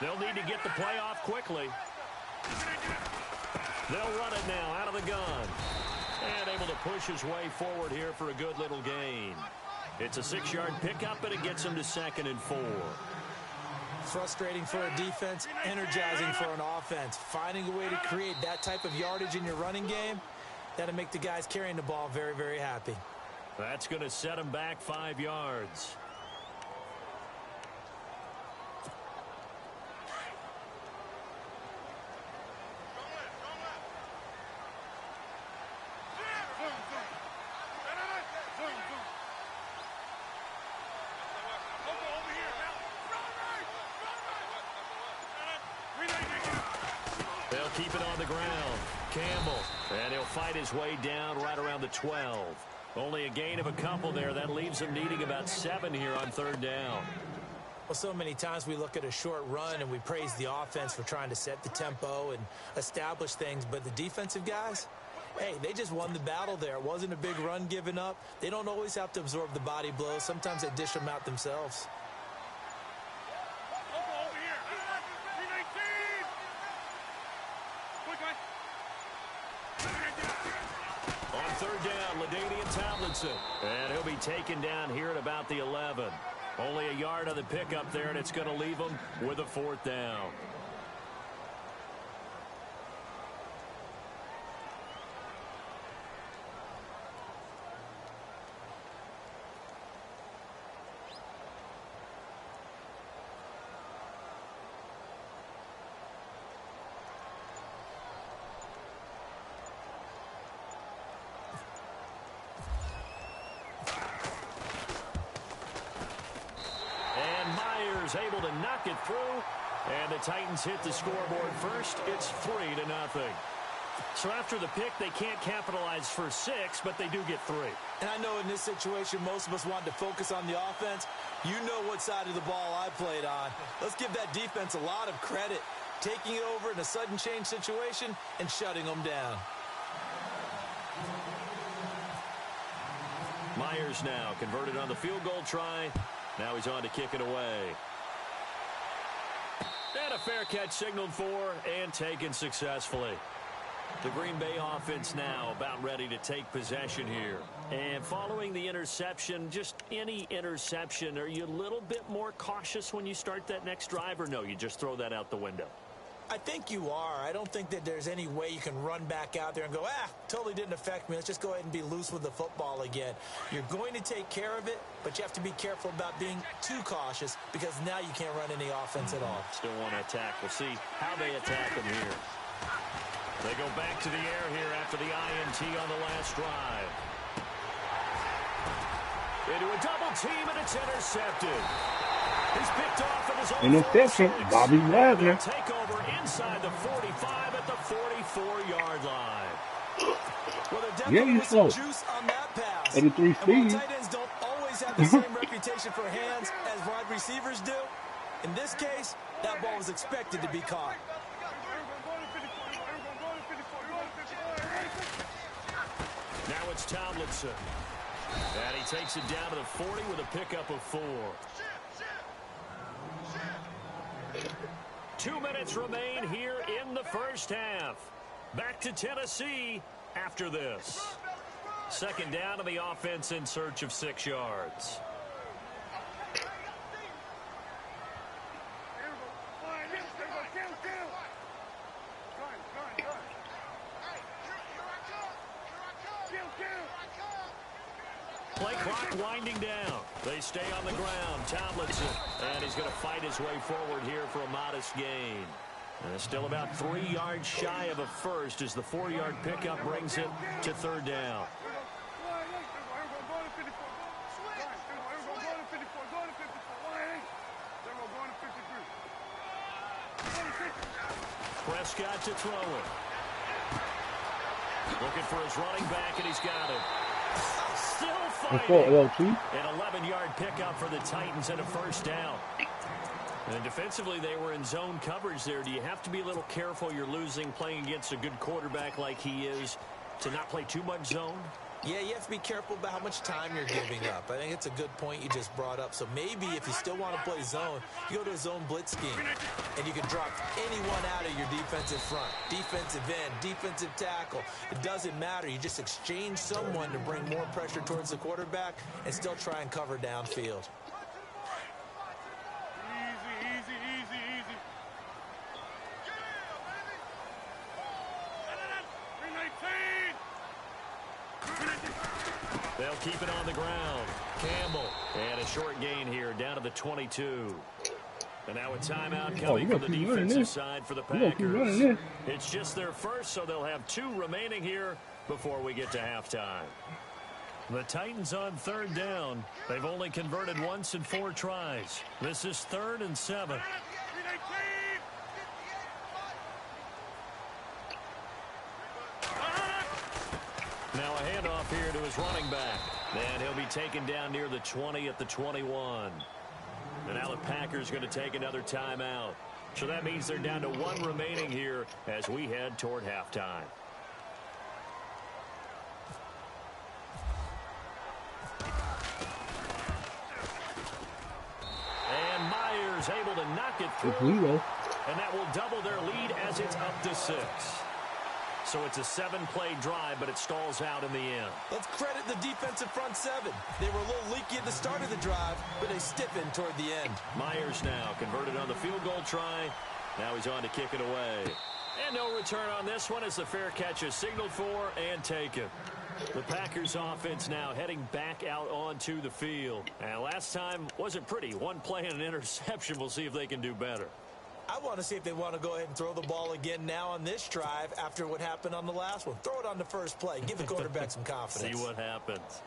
They'll need to get the play off quickly. They'll run it now out of the gun. And able to push his way forward here for a good little gain. It's a 6-yard pickup, and it gets him to 2nd and 4. Frustrating for a defense, energizing for an offense. Finding a way to create that type of yardage in your running game, that'll make the guys carrying the ball very, very happy. That's going to set him back 5 yards. They'll keep it on the ground. Campbell, and he'll fight his way down right around the 12. Only a gain of a couple there. That leaves him needing about 7 here on 3rd down. Well, so many times we look at a short run and we praise the offense for trying to set the tempo and establish things, but the defensive guys, hey, they just won the battle there. It wasn't a big run given up. They don't always have to absorb the body blows. Sometimes they dish them out themselves. On 3rd down, and he'll be taken down here at about the 11. Only a yard on the pickup there, and it's going to leave him with a 4th down. Able to knock it through, and the Titans hit the scoreboard first. It's 3-0. So after the pick, they can't capitalize for 6, but they do get 3. And I know in this situation, most of us want to focus on the offense. You know what side of the ball I played on. Let's give that defense a lot of credit, taking it over in a sudden change situation and shutting them down. Myers now converted on the field goal try. Now he's on to kick it away. And a fair catch signaled for and taken successfully. The Green Bay offense now about ready to take possession here. And following the interception, just any interception, are you a little bit more cautious when you start that next drive, or no, you just throw that out the window? I think you are. I don't think that there's any way you can run back out there and go, totally didn't affect me. Let's just go ahead and be loose with the football again. You're going to take care of it, but you have to be careful about being too cautious because now you can't run any offense at all. Still want to attack. We'll see how they attack them here. They go back to the air here after the INT on the last drive. Into a double team, and it's intercepted. He's picked off at his own interception. Bobby Wagner. Take over inside the 45 at the 44-yard line. Well, there definitely was some juice on that pass. 83 speed. And while tight ends don't always have the same reputation for hands as wide receivers do, in this case, that ball was expected to be caught. Now it's Tomlinson. And he takes it down to the 40 with a pickup of 4. 2 minutes remain here in the first half. Back to Tennessee after this. 2nd down, and the offense in search of 6 yards. Play clock winding down. They stay on the ground. Tomlinson, and he's going to fight his way forward here for a modest gain. And still about 3 yards shy of a first as the 4-yard pickup brings him to 3rd down. Prescott to throw it. Looking for his running back, and he's got it. Still fighting. An 11-yard pickup for the Titans and a 1st down. And defensively, they were in zone coverage there. Do you have to be a little careful? You're losing playing against a good quarterback like he is to not play too much zone? Yeah, you have to be careful about how much time you're giving up. I think it's a good point you just brought up. So maybe if you still want to play zone, you go to a zone blitz scheme. And you can drop anyone out of your defensive front. Defensive end, defensive tackle. It doesn't matter. You just exchange someone to bring more pressure towards the quarterback and still try and cover downfield. They'll keep it on the ground. Campbell. And a short gain here down to the 22. And now a timeout coming from the defensive side for the Packers. It's just their first, so they'll have 2 remaining here before we get to halftime. The Titans on 3rd down. They've only converted once in 4 tries. This is 3rd and 7. Now a handoff here to his running back. And he'll be taken down near the 20 at the 21. And now the Packers going to take another timeout. So that means they're down to 1 remaining here as we head toward halftime. And Myers able to knock it through. And that will double their lead as it's up to 6. So it's a 7-play drive, but it stalls out in the end. Let's credit the defensive front 7. They were a little leaky at the start of the drive, but they stiffened toward the end. Myers now converted on the field goal try. Now he's on to kick it away. And no return on this one as the fair catch is signaled for and taken. The Packers offense now heading back out onto the field. And last time wasn't pretty. 1 play and an interception. We'll see if they can do better. I want to see if they want to go ahead and throw the ball again now on this drive after what happened on the last one. Throw it on the first play. Give the quarterback some confidence. See what happens.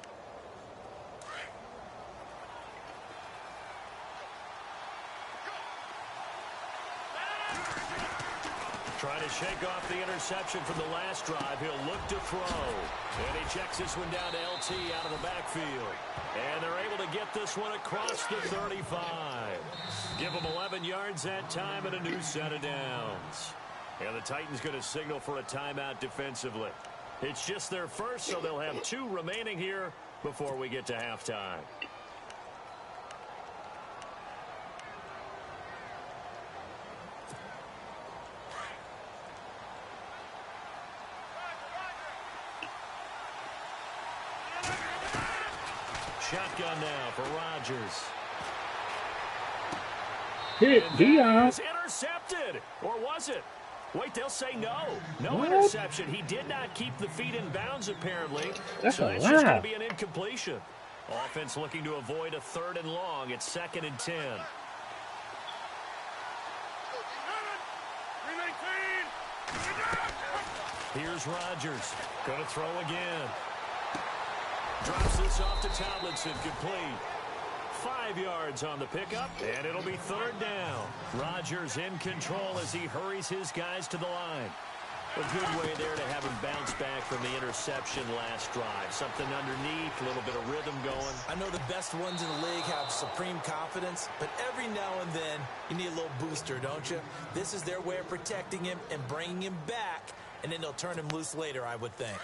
Trying to shake off the interception from the last drive. He'll look to throw. And he checks this one down to LT out of the backfield. And they're able to get this one across the 35. Give them 11 yards that time and a new set of downs. And the Titans going to signal for a timeout defensively. It's just their first, so they'll have 2 remaining here before we get to halftime. Shotgun now for Rodgers. Hit Dion. Is intercepted, or was it? Wait, they'll say no. No What? interception. He did not keep the feet in bounds, apparently. That's so a that's just going lie. to be an incompletion. Offense looking to avoid a 3rd and long. It's 2nd and 10. Here's Rodgers. Going to throw again. Drops this off to Tomlinson. Complete. 5 yards on the pickup, and it'll be 3rd down. Rodgers in control as he hurries his guys to the line. A good way there to have him bounce back from the interception last drive. Something underneath, a little bit of rhythm going. I know the best ones in the league have supreme confidence, but every now and then you need a little booster, don't you? This is their way of protecting him and bringing him back, and then they'll turn him loose later, I would think.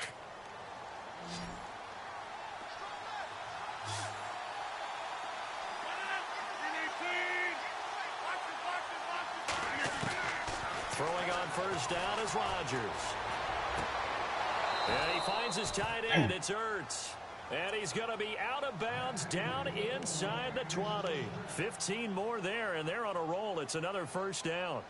Throwing on 1st down is Rodgers. And he finds his tight end. It's Ertz. And he's going to be out of bounds down inside the 20. 15 more there, and they're on a roll. It's another 1st down.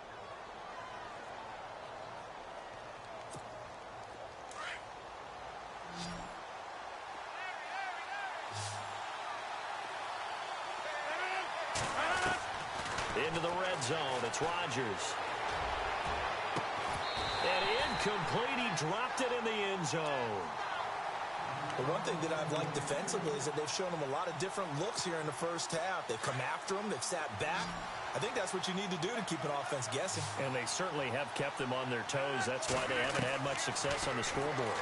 Into the red zone. It's Rodgers. And incomplete. He dropped it in the end zone. The one thing that I've liked defensively is that they've shown him a lot of different looks here in the first half. They've come after him. They've sat back. I think that's what you need to do to keep an offense guessing. And they certainly have kept them on their toes. That's why they haven't had much success on the scoreboard.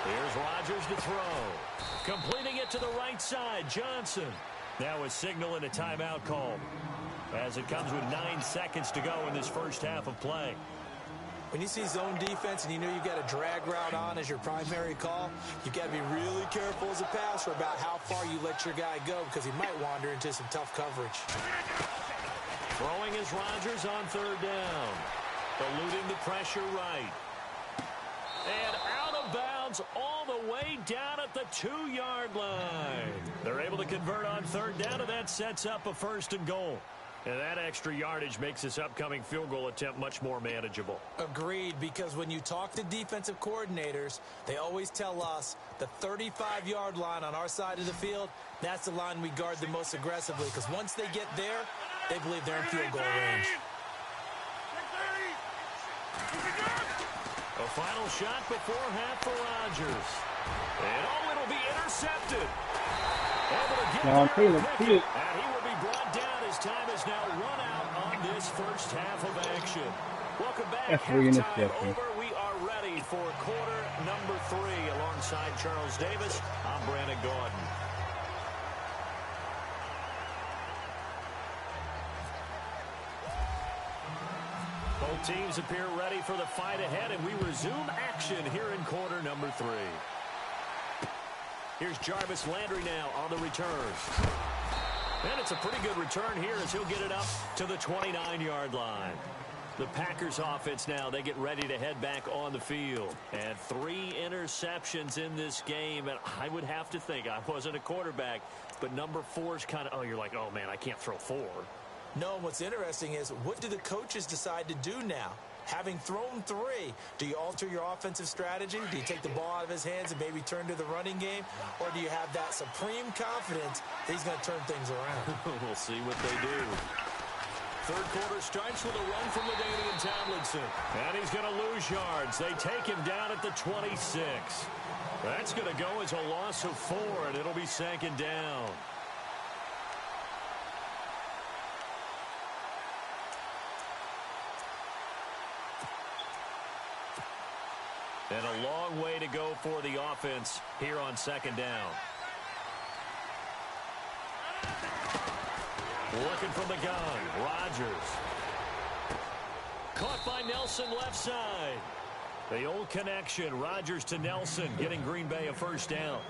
Here's Rodgers to throw. Completing it to the right side. Johnson. Now a signal and a timeout call, as it comes with 9 seconds to go in this first half of play. When you see zone defense and you know you've got a drag route on as your primary call, you've got to be really careful as a passer about how far you let your guy go because he might wander into some tough coverage. Throwing is Rodgers on third down. Eluding the pressure right. And out of bounds all the way down at the 2-yard line. They're able to convert on third down, and that sets up a 1st and goal. And that extra yardage makes this upcoming field goal attempt much more manageable. Agreed, because when you talk to defensive coordinators, they always tell us the 35-yard line on our side of the field, that's the line we guard the most aggressively, because once they get there, they believe they're in field goal range. A final shot before half for Rodgers. And it'll be intercepted. Able to get Now, there and pick it. And he will be brought down as time is now run out on this first half of action. Welcome back. Halftime over. We are ready for quarter number 3. Alongside Charles Davis, I'm Brandon Gordon. Both teams appear ready for the fight ahead, and we resume action here in quarter number 3. Here's Jarvis Landry now on the return. And it's a pretty good return here as he'll get it up to the 29-yard line. The Packers offense now, they get ready to head back on the field. And 3 interceptions in this game, and I would have to think, I wasn't a quarterback, but number 4 is kind of, you're like, oh, man, I can't throw 4. No, what's interesting is what do the coaches decide to do now? Having thrown 3, do you alter your offensive strategy? Do you take the ball out of his hands and maybe turn to the running game? Or do you have that supreme confidence that he's going to turn things around? We'll see what they do. Third quarter starts with a run from LaDainian Tomlinson. And he's going to lose yards. They take him down at the 26. That's going to go as a loss of 4, and it'll be 2nd down. And a long way to go for the offense here on 2nd down. Working from the gun, Rodgers. Caught by Nelson left side. The old connection, Rodgers to Nelson, getting Green Bay a 1st down.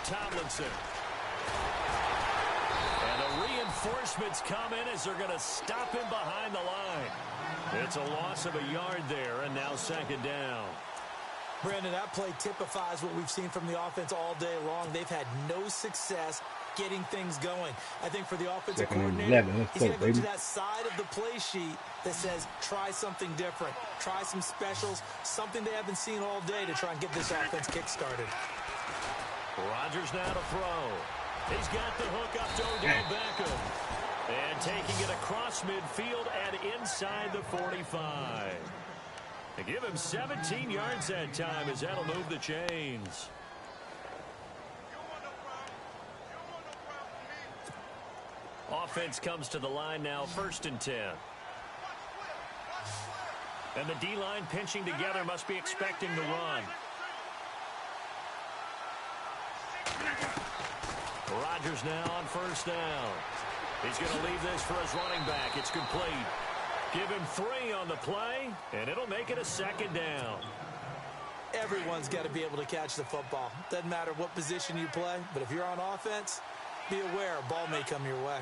Tomlinson. And the reinforcements come in as they're going to stop him behind the line. It's a loss of a yard there, and now 2nd down. Brandon, that play typifies what we've seen from the offense all day long. They've had no success getting things going. I think for the offensive coordinator, he's going to go to that side of the play sheet that says, try something different. Try some specials, something they haven't seen all day to try and get this offense kick-started. Rodgers now to throw. He's got the hook up to Odell Beckham. And taking it across midfield and inside the 45. They give him 17 yards that time as that'll move the chains. Offense comes to the line now, 1st and 10. And the D-line pinching together, must be expecting the run. Rodgers now on 1st down. He's going to leave this for his running back. It's complete. Give him 3 on the play, and it'll make it a 2nd down. Everyone's got to be able to catch the football. Doesn't matter what position you play, but if you're on offense, be aware a ball may come your way.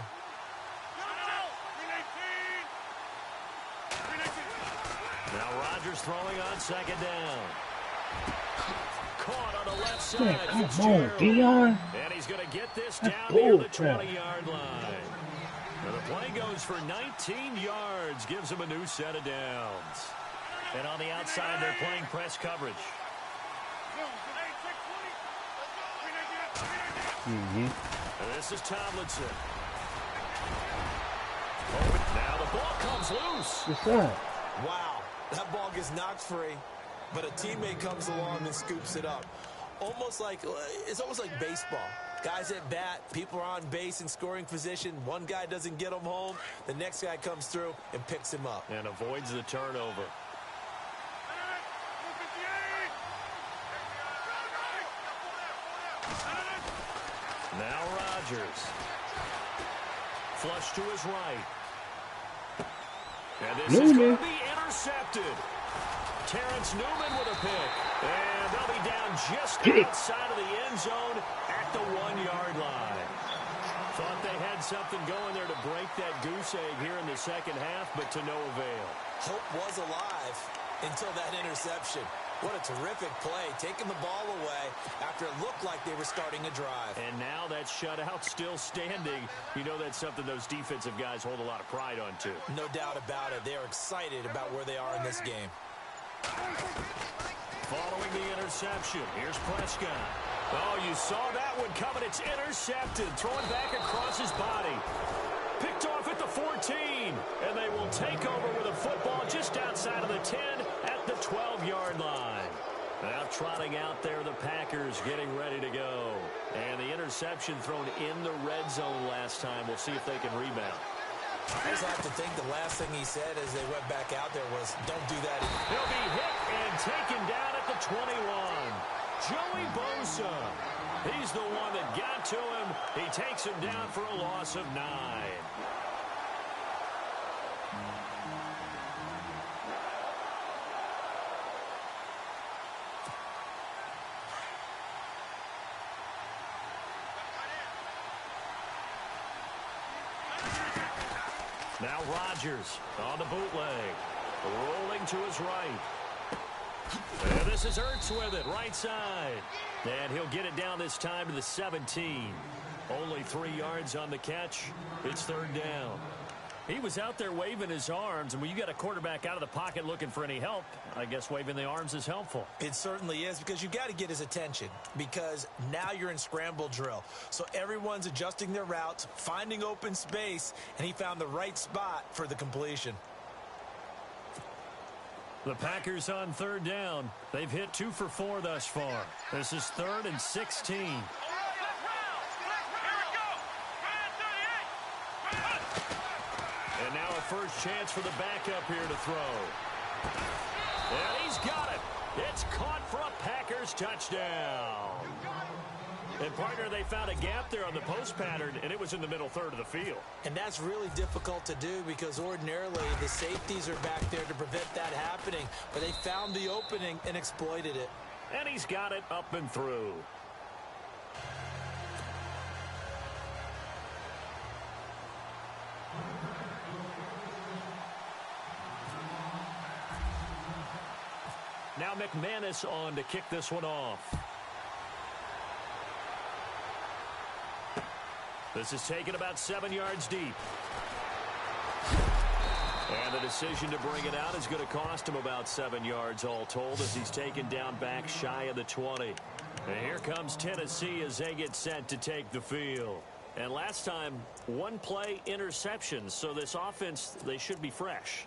Now Rodgers throwing on 2nd down. Caught on the left side. Come on, Dion. And he's going to get this down near the 20-yard line. Now the play goes for 19 yards, gives him a new set of downs. And on the outside, they're playing press coverage. And this is Tomlinson. Now the ball comes loose. What's that? Wow. That ball gets knocked free, but a teammate comes along and scoops it up. It's almost like baseball. Guys at bat, people are on base in scoring position. One guy doesn't get him home. The next guy comes through and picks him up. And avoids the turnover. Now Rodgers. Flush to his right. And this is going to be intercepted. Terrence Newman with a pick. And they'll be down just outside of the end zone at the 1-yard line. Thought they had something going there to break that goose egg here in the second half, but to no avail. Hope was alive until that interception. What a terrific play, taking the ball away after it looked like they were starting a drive. And now that shutout still standing. You know that's something those defensive guys hold a lot of pride on, too. No doubt about it. They're excited about where they are in this game. Following the interception, here's Prescott. Oh, you saw that one coming. It's intercepted. Throwing back across his body. Picked off at the 14. And they will take over with a football just outside of the 10 at the 12-yard line. Now trotting out there, the Packers getting ready to go. And the interception thrown in the red zone last time. We'll see if they can rebound. I just have to think the last thing he said as they went back out there was, don't do that again. He'll be hit and taken down at the 21. Joey Bosa. He's the one that got to him. He takes him down for a loss of 9. Now Rodgers on the bootleg. Rolling to his right. And this is Ertz with it, right side. And he'll get it down this time to the 17. Only 3 yards on the catch. It's third down. He was out there waving his arms, and when you got a quarterback out of the pocket looking for any help, I guess waving the arms is helpful. It certainly is, because you got to get his attention, because now you're in scramble drill. So everyone's adjusting their routes, finding open space, and he found the right spot for the completion. The Packers on third down. They've hit 2 for 4 thus far. This is 3rd and 16. And now a first chance for the backup here to throw. And he's got it. It's caught for a Packers touchdown. And, partner, they found a gap there on the post pattern, and it was in the middle third of the field. And that's really difficult to do, because ordinarily the safeties are back there to prevent that happening. But they found the opening and exploited it. And he's got it up and through. Now McManus on to kick this one off. This is taken about 7 yards deep. And the decision to bring it out is going to cost him about 7 yards all told, as he's taken down back shy of the 20. And here comes Tennessee as they get set to take the field. And last time, 1-play interceptions, so this offense, they should be fresh.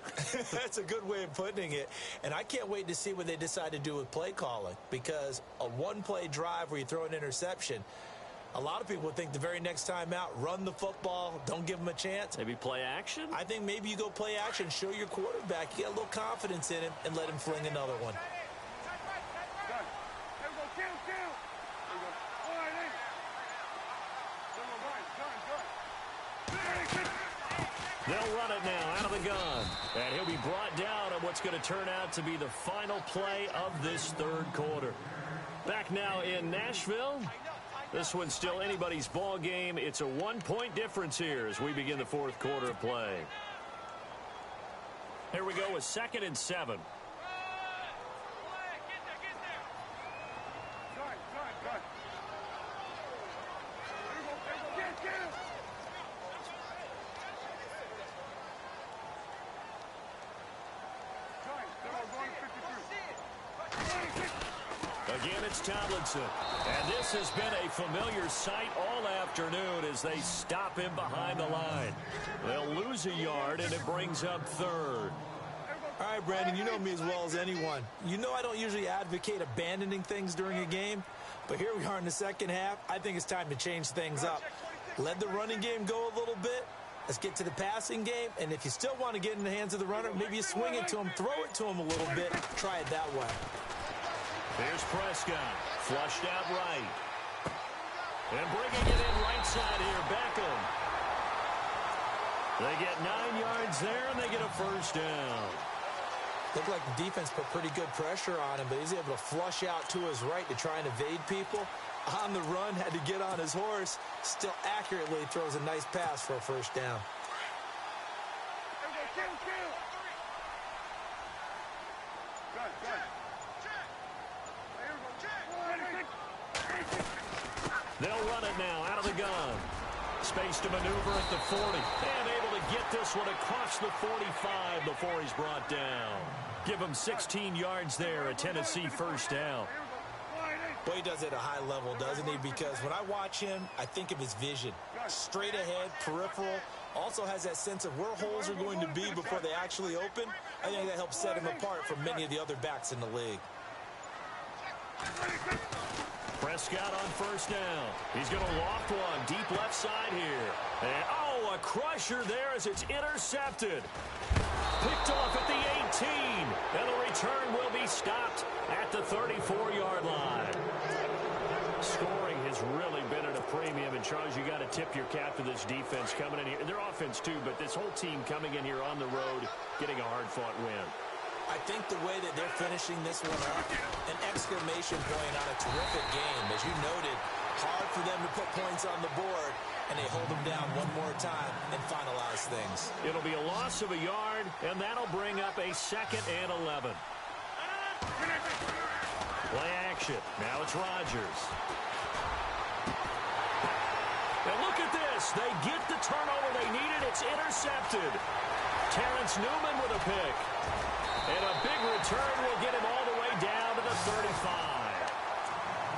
That's a good way of putting it. And I can't wait to see what they decide to do with play calling, because a 1-play drive where you throw an interception, a lot of people would think the very next time out, run the football, don't give them a chance. Maybe play action? I think maybe you go play action, show your quarterback, you get a little confidence in him, and let him fling another one. They'll run it now out of the gun. And he'll be brought down on what's going to turn out to be the final play of this third quarter. Back now in Nashville. This one's still anybody's ball game. It's a 1-point difference here as we begin the fourth quarter of play. Here we go with 2nd and 7. Again, it's Tomlinson. And this has been a familiar sight all afternoon as they stop him behind the line. They'll lose a yard, and it brings up third. All try, Brandon. You know me as well as anyone. You know I don't usually advocate abandoning things during a game, but here we are in the second half. I think it's time to change things up. Let the running game go a little bit. Let's get to the passing game, and if you still want to get in the hands of the runner, maybe you swing it to him, throw it to him a little bit, try it that way. Here's Prescott, flushed out right. And bringing it in right side here, Beckham. They get 9 yards there, and they get a first down. Looked like the defense put pretty good pressure on him, but he's able to flush out to his right to try and evade people. On the run, had to get on his horse. Still accurately throws a nice pass for a first down. They'll run it now out of the gun. Space to maneuver at the 40. And able to get this one across the 45 before he's brought down. Give him 16 yards there, a Tennessee first down. Well, he does it at a high level, doesn't he? Because when I watch him, I think of his vision. Straight ahead, peripheral. Also has that sense of where holes are going to be before they actually open. I think that helps set him apart from many of the other backs in the league. Prescott on first down. He's going to loft one deep left side here. And, a crusher there as it's intercepted. Picked off at the 18. And the return will be stopped at the 34-yard line. Scoring has really been at a premium. And, Charles, you got to tip your cap to this defense coming in here. Their offense, too, but this whole team coming in here on the road, getting a hard-fought win. I think the way that they're finishing this one up, an exclamation point on a terrific game. As you noted, hard for them to put points on the board, and they hold them down one more time and finalize things. It'll be a loss of a yard, and that'll bring up a 2nd and 11. Play action. Now it's Rodgers. And look at this. They get the turnover they needed. It's intercepted. Terrence Newman with a pick. And a big return will get him all the way down to the 35.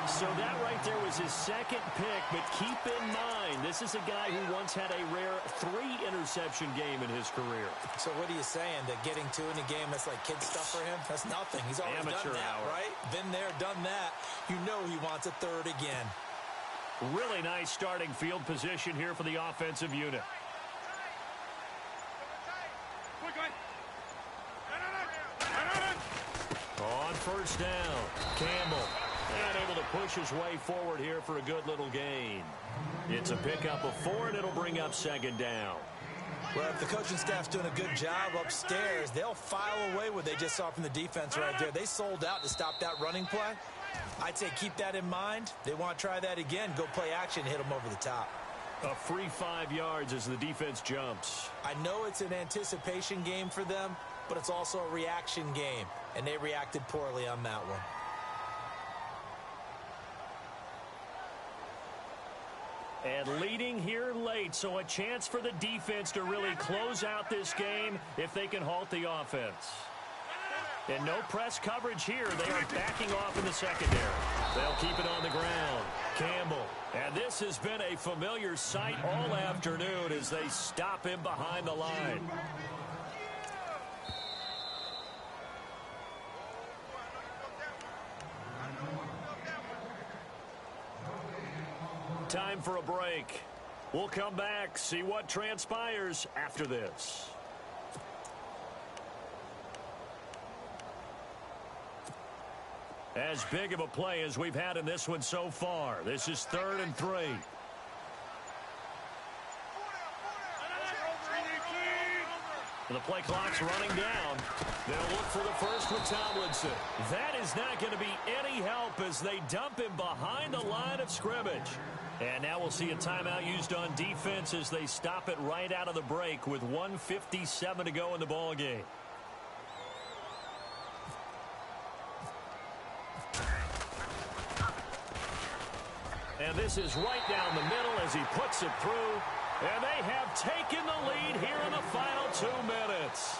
So that right there was his 2nd pick, but keep in mind, this is a guy who once had a rare 3-interception game in his career. So what are you saying, that getting 2 in a game, that's like kid stuff for him? That's nothing. He's already Amateur done that, hour. right? Been there, done that. You know he wants a 3rd again. Really nice starting field position here for the offensive unit. On first down, Campbell. And able to push his way forward here for a good little gain. It's a pickup of 4, and it'll bring up 2nd down. Well, if the coaching staff's doing a good job upstairs, they'll file away what they just saw from the defense right there. They sold out to stop that running play. I'd say keep that in mind. They want to try that again. Go play action, hit them over the top. A free 5 yards as the defense jumps. I know it's an anticipation game for them, but it's also a reaction game, and they reacted poorly on that one. And leading here late, so a chance for the defense to really close out this game if they can halt the offense. And no press coverage here. They are backing off in the secondary. They'll keep it on the ground. Campbell. And this has been a familiar sight all afternoon as they stop him behind the line. Time for a break. We'll come back, see what transpires after this. As big of a play as we've had in this one so far. This is 3rd and 3. And the play clock's running down. They'll look for the first with Tomlinson. That is not going to be any help as they dump him behind the line of scrimmage. And now we'll see a timeout used on defense as they stop it right out of the break with 1:57 to go in the ballgame. And this is right down the middle as he puts it through. And they have taken the lead here in the final 2 minutes.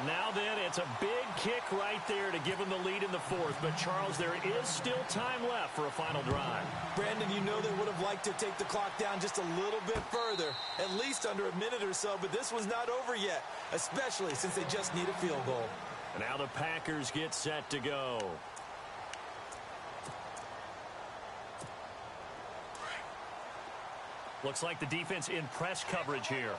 Now then, it's a big kick right there to give them the lead in the fourth. But, Charles, there is still time left for a final drive. Brandon, you know they would have liked to take the clock down just a little bit further, at least under a minute or so, but this one's not over yet, especially since they just need a field goal. And now the Packers get set to go. Looks like the defense in press coverage here.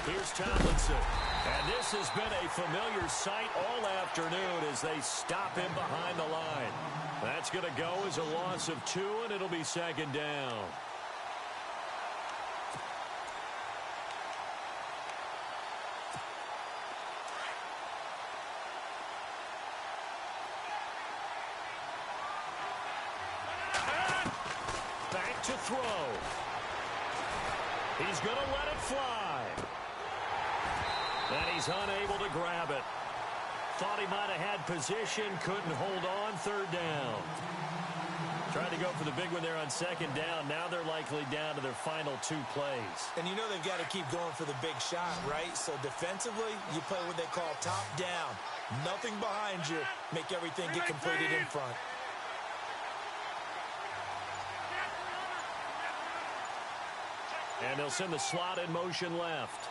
Here's Tomlinson. And this has been a familiar sight all afternoon as they stop him behind the line. That's going to go as a loss of 2, and it'll be second down. Back to throw. He's going to let it fly. And he's unable to grab it. Thought he might have had position, couldn't hold on, third down. Tried to go for the big one there on second down. Now they're likely down to their final 2 plays. And you know they've got to keep going for the big shot, right? So defensively, you play what they call top down. Nothing behind you. Make everything get completed in front. And they'll send the slot in motion left.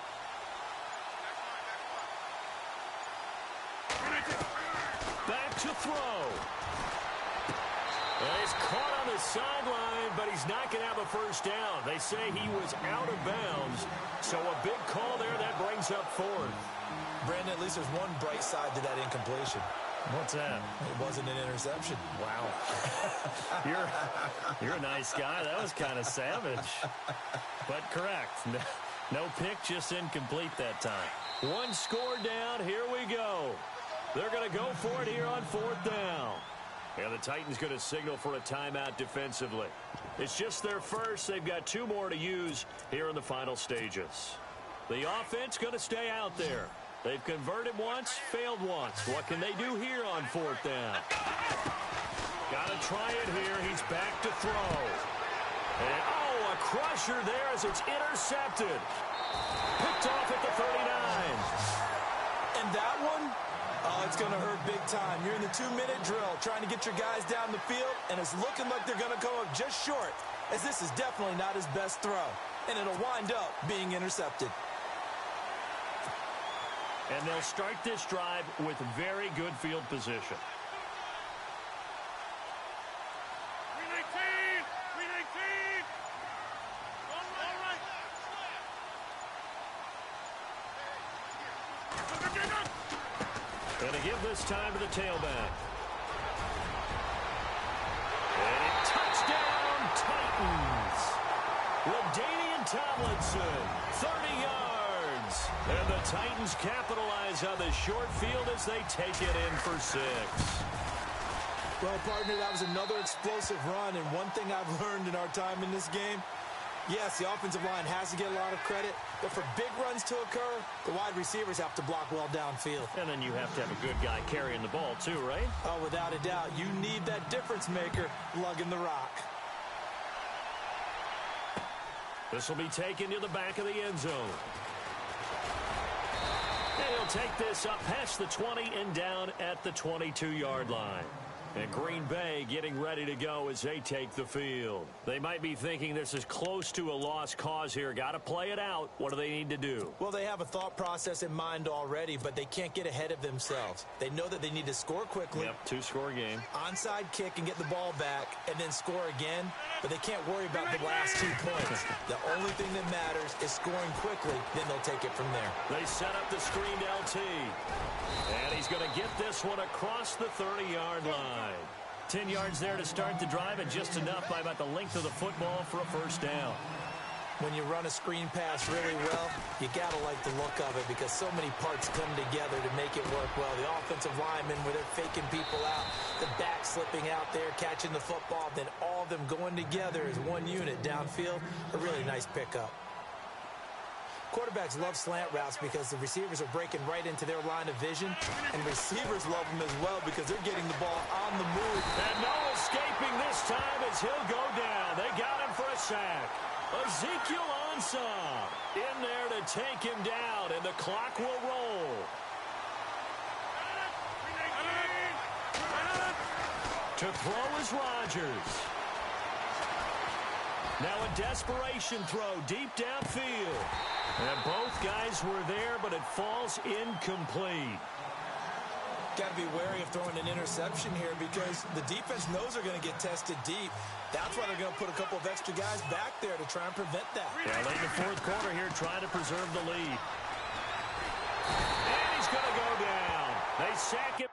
Back to throw. And he's caught on the sideline, but he's not going to have a first down. They say he was out of bounds, so a big call there that brings up 4th. Brandon, at least there's one bright side to that incompletion. What's that? It wasn't an interception. Wow. You're a nice guy. That was kind of savage. But correct. No pick, just incomplete that time. 1 score down. Here we go. They're going to go for it here on 4th down. And the Titans going to signal for a timeout defensively. It's just their first. They've got 2 more to use here in the final stages. The offense going to stay out there. They've converted once, failed once. What can they do here on 4th down? Got to try it here. He's back to throw. And, oh, a crusher there as it's intercepted. Picked off at the 39. And that one, oh, it's going to hurt big time. You're in the 2-minute drill trying to get your guys down the field, and it's looking like they're going to go up just short, as this is definitely not his best throw. And it'll wind up being intercepted. And they'll start this drive with very good field position. And to give this time to the tailback. And a touchdown, Titans. LaDainian Tomlinson, 30 yards. And the Titans capitalize on the short field as they take it in for 6. Well, partner, that was another explosive run, and one thing I've learned in our time in this game, yes, the offensive line has to get a lot of credit, but for big runs to occur, the wide receivers have to block well downfield. And then you have to have a good guy carrying the ball too, right? Oh, without a doubt. You need that difference maker lugging the rock. This will be taken to the back of the end zone. And he'll take this up past the 20 and down at the 22-yard line. And Green Bay getting ready to go as they take the field. They might be thinking this is close to a lost cause here. Got to play it out. What do they need to do? Well, they have a thought process in mind already, but they can't get ahead of themselves. They know that they need to score quickly. Yep, 2-score game. Onside kick and get the ball back and then score again, but they can't worry about the last 2 points. The only thing that matters is scoring quickly, then they'll take it from there. They set up the screened LT. And he's going to get this one across the 30-yard line. 10 yards there to start the drive, and just enough by about the length of the football for a first down. When you run a screen pass really well, you got to like the look of it because so many parts come together to make it work well. The offensive linemen, where they're faking people out, the back slipping out there, catching the football, then all of them going together as one unit downfield, a really nice pickup. Quarterbacks love slant routes because the receivers are breaking right into their line of vision, and receivers love them as well because they're getting the ball on the move. And no escaping this time as he'll go down. They got him for a sack. Ezekiel Ansah. In there to take him down, and the clock will roll. To throw is Rodgers. Now a desperation throw deep downfield. And both guys were there, but it falls incomplete. Got to be wary of throwing an interception here because the defense knows they're going to get tested deep. That's why they're going to put a couple of extra guys back there to try and prevent that. Yeah, late in the fourth quarter here, trying to preserve the lead. And he's going to go down. They sack him.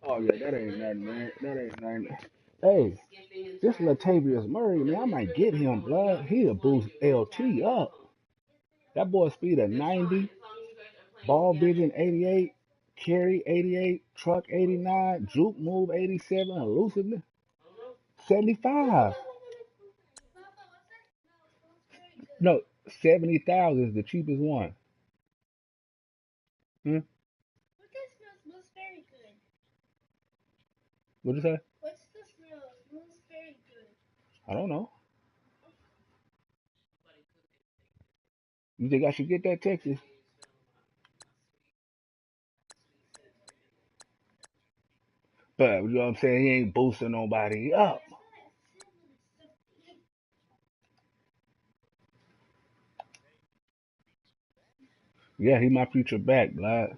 Oh yeah, that ain't nothing, man. That ain't nothing. Hey, this Latavius Murray, man, I might get him, blood. He'll boost LT up. That boy speed of 90, ball vision 88, carry 88, truck 89, juke move 87, elusiveness 75. No, 70,000 is the cheapest one. Hmm? What'd you say? I don't know. You think I should get that Texas? But you know what I'm saying? He ain't boosting nobody up. Yeah, he my future back, blood.